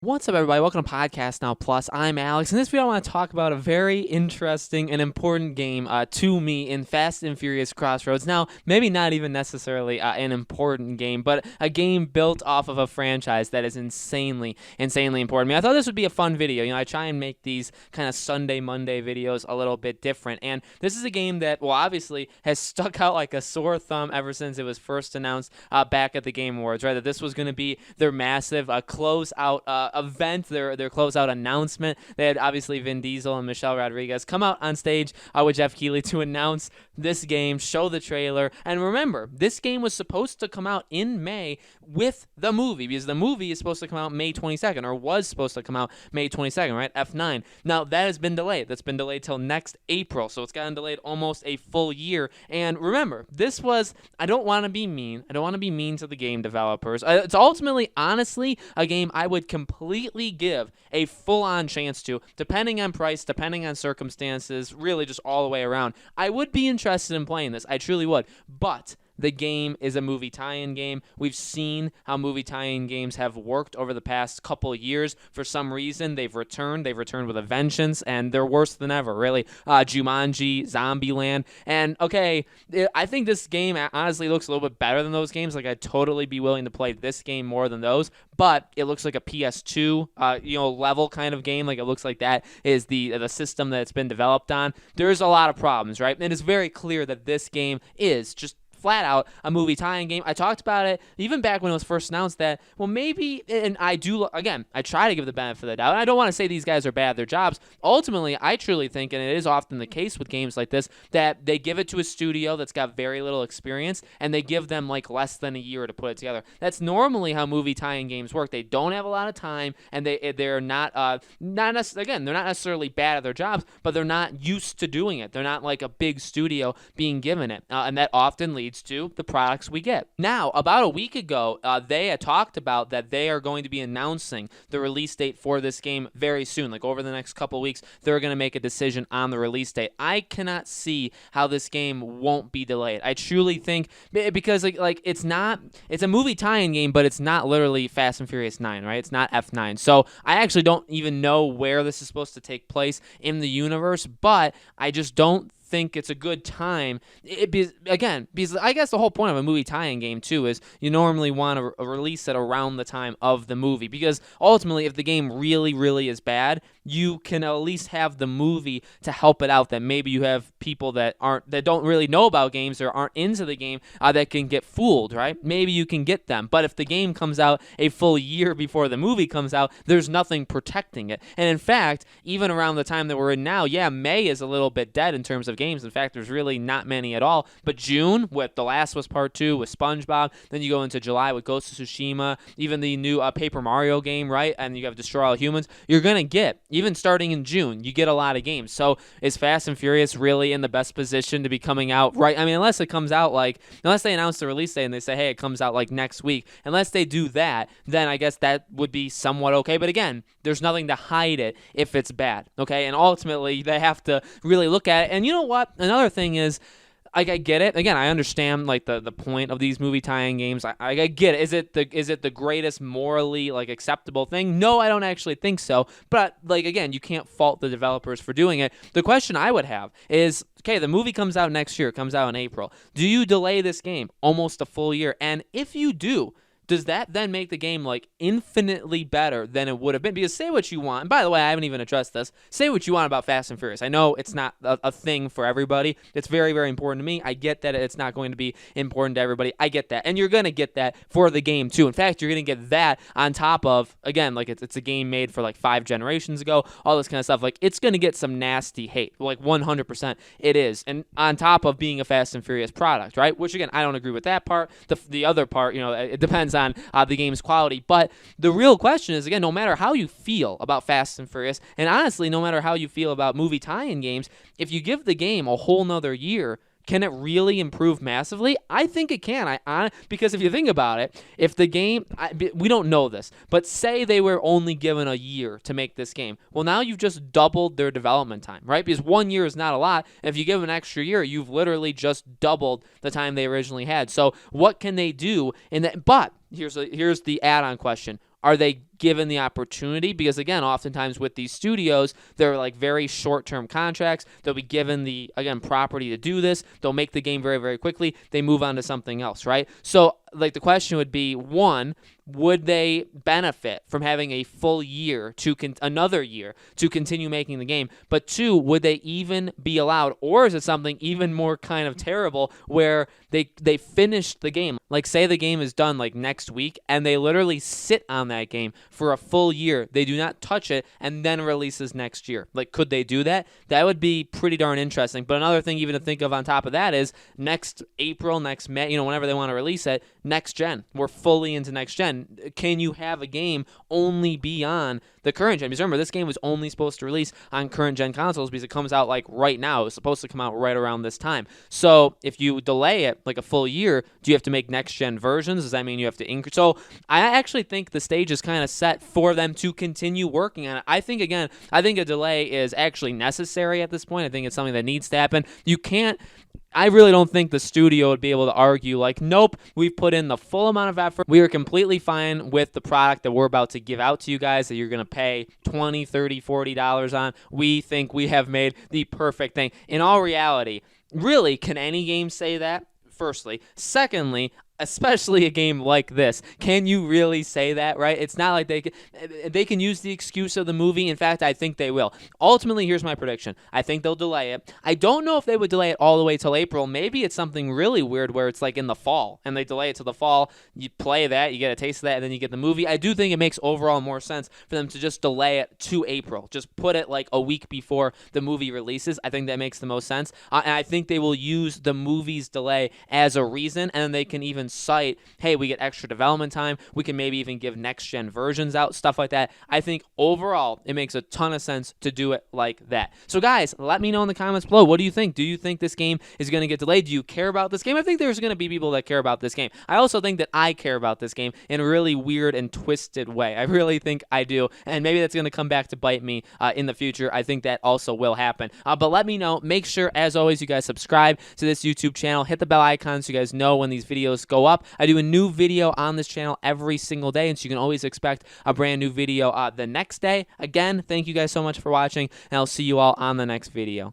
What's up, everybody? Welcome to Podcast Now Plus. I'm Alex. In this video, I want to talk about a very interesting and important game to me in Fast and Furious Crossroads. Now, maybe not even necessarily an important game, but a game built off of a franchise that is insanely important. I mean, I thought this would be a fun video. You know, I try and make these kind of Sunday, Monday videos a little bit different, and this is a game that, well, obviously has stuck out like a sore thumb ever since it was first announced back at the Game Awards, right? That this was going to be their massive closeout event, their closeout announcement. They had obviously Vin Diesel and Michelle Rodriguez come out on stage with Jeff Keighley to announce this game, show the trailer. And remember, this game was supposed to come out in May with the movie, because the movie is supposed to come out May 22nd, or was supposed to come out May 22nd, right? F9. Now, that has been delayed. That's been delayed till next April, so it's gotten delayed almost a full year. And remember, this was, I don't want to be mean. I don't want to be mean to the game developers. It's ultimately, honestly, a game I would completely give a full-on chance to, depending on price, depending on circumstances, really just all the way around. I would be interested in playing this. I truly would. But the game is a movie tie-in game. We've seen how movie tie-in games have worked over the past couple of years. For some reason, they've returned. They've returned with a vengeance, and they're worse than ever, really. Jumanji, Zombieland. And, okay, I think this game honestly looks a little bit better than those games. Like, I'd totally be willing to play this game more than those. But it looks like a PS2, level kind of game. Like, it looks like that is the system that it's been developed on. There's a lot of problems, right? And it's very clear that this game is just flat out a movie tie-in game. I talked about it even back when it was first announced that, well, maybe, and I do, again, I try to give the benefit of the doubt, and I don't want to say these guys are bad at their jobs. Ultimately, I truly think, and it is often the case with games like this, that they give it to a studio that's got very little experience, and they give them like less than a year to put it together. That's normally how movie tie-in games work. They don't have a lot of time, and they're not necessarily bad at their jobs, but they're not used to doing it. They're not like a big studio being given it, and that often leads to the products we get. Now, about a week ago, they had talked about that they are going to be announcing the release date for this game very soon. Like, over the next couple weeks, they're going to make a decision on the release date. I cannot see how this game won't be delayed. I truly think, because it's a movie tie-in game, but it's not literally Fast and Furious 9, right? It's not F9. So I actually don't even know where this is supposed to take place in the universe, but I just don't think it's a good time. Because I guess the whole point of a movie tie-in game too is you normally want to release it around the time of the movie, because ultimately, if the game really is bad, you can at least have the movie to help it out. That maybe you have people that don't really know about games or aren't into the game that can get fooled, right? Maybe you can get them. But if the game comes out a full year before the movie comes out, there's nothing protecting it. And in fact, even around the time that we're in now, yeah, May is a little bit dead in terms of games. In fact, there's really not many at all. But June, with The Last of Us Part 2, with SpongeBob, then you go into July with Ghost of Tsushima, even the new Paper Mario game, right? And you have Destroy All Humans. You're going to get, even starting in June, you get a lot of games. So is Fast and Furious really in the best position to be coming out right? I mean, unless it comes out unless they announce the release date and they say, hey, it comes out like next week, unless they do that, then I guess that would be somewhat okay. But again, there's nothing to hide it if it's bad, okay? And ultimately, they have to really look at it. And you know what? Another thing is, I get it. Again, I understand the point of these movie tie-in games. I get it. Is it the greatest morally acceptable thing? No, I don't actually think so. But again, you can't fault the developers for doing it. The question I would have is, okay, the movie comes out next year. It comes out in April. Do you delay this game almost a full year? And if you do, does that then make the game infinitely better than it would have been? Because say what you want, and by the way, I haven't even addressed this, say what you want about Fast and Furious. I know it's not a thing for everybody. It's very important to me. I get that it's not going to be important to everybody. I get that. And you're going to get that for the game too. In fact, you're going to get that on top of, again, it's a game made for 5 generations ago, all this kind of stuff. It's going to get some nasty hate. 100% it is. And on top of being a Fast and Furious product, right? Which again, I don't agree with that part. The other part, it depends on the game's quality. But the real question is, again, no matter how you feel about Fast and Furious, and honestly, no matter how you feel about movie tie-in games, if you give the game a whole nother year, can it really improve massively? I think it can. Because if you think about it, if the game, we don't know this, but say they were only given a year to make this game. Well, now you've just doubled their development time, right? Because 1 year is not a lot. If you give them an extra year, you've literally just doubled the time they originally had. So what can they do in that? But here's the add-on question. Are they given the opportunity, because again, oftentimes with these studios, they're like very short-term contracts. They'll be given the, again, property to do this. They'll make the game very, very quickly. They move on to something else, right? So like the question would be, one, would they benefit from having a full year another year to continue making the game? But two, would they even be allowed, or is it something even more kind of terrible where they finish the game? Like say the game is done like next week and they literally sit on that game for a full year. They do not touch it and then releases next year. Like could they do that? That would be pretty darn interesting. But another thing even to think of on top of that is next April, next May, whenever they want to release it, next gen. We're fully into next gen. Can you have a game only be on the current gen? Because remember, this game was only supposed to release on current gen consoles because it comes out like right now. It's supposed to come out right around this time. So if you delay it like a full year, do you have to make next gen versions? Does that mean you have to increase? So I actually think the stage is kind of set for them to continue working on it. I think a delay is actually necessary at this point. I think it's something that needs to happen. I really don't think the studio would be able to argue like, nope, we've put in the full amount of effort. We are completely fine with the product that we're about to give out to you guys that you're going to pay $20, $30, $40 on. We think we have made the perfect thing. In all reality, really, can any game say that? Firstly. Secondly, especially a game like this, can you really say that, right? It's not like they can use the excuse of the movie. In fact, I think they will. Ultimately, here's my prediction. I think they'll delay it. I don't know if they would delay it all the way till April. Maybe it's something really weird where it's like in the fall, and they delay it to the fall. You play that, you get a taste of that, and then you get the movie. I do think it makes overall more sense for them to just delay it to April. Just put it like a week before the movie releases. I think that makes the most sense. And I think they will use the movie's delay as a reason, and then they can even cite, hey, we get extra development time. We can maybe even give next-gen versions out, stuff like that. I think overall, it makes a ton of sense to do it like that. So guys, let me know in the comments below. What do you think? Do you think this game is going to get delayed? Do you care about this game? I think there's going to be people that care about this game. I also think that I care about this game in a really weird and twisted way. I really think I do, and maybe that's going to come back to bite me in the future. I think that also will happen. But let me know. Make sure, as always, you guys subscribe to this YouTube channel. Hit the bell icon so you guys know when these videos go up. I do a new video on this channel every single day, and so you can always expect a brand new video the next day. Again, thank you guys so much for watching, and I'll see you all on the next video.